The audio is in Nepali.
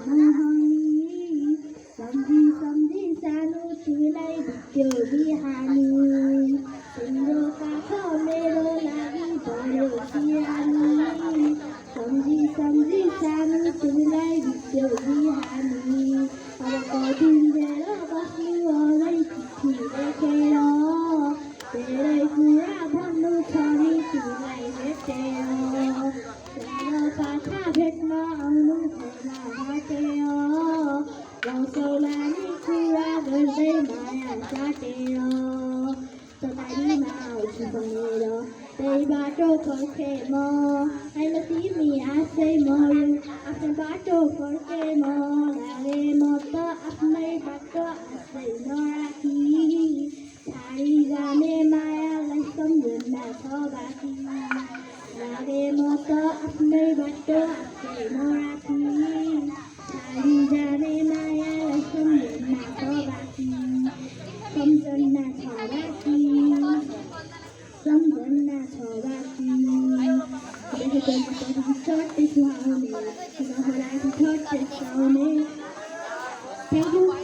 मोहनी सम्झी सम्झी सानो तिमीलाई भेट्यो बिहानी तिम्रो काख मेरो लागि भयो सिरानी सम्झी सम्झी सानो तिमीलाई भेट्यो बिहानी अब कतिन्जेर बस्नु अझै चिठी लेखेर धेरै कुरा भन्नु छ नि तिमीलाई भेटेर पाखा भेट्न आउनु छैन हटेर गाउँसौला नि कुरा गर्दै माया साटेर सतारीमा आउँछु भनेर त्यही बाटो फर्के म होइन तिमी आशै मर्यो आफ्नो बाटो फर्के म लागे म त आफ्नै बाटो आशै नराखी छाडी जाने मायालाई सम्झना छ बाँकी लागे म त आफ्नै बाटो आफै नराखी छाडी जाने मायालाई सम्झना छ बाँकी सम्झना छ बाँकी सम्झना छ बाँकी देखेको छट्टे सुहाउने नहोला छट्टे सुहाउने थ्याङ्क यू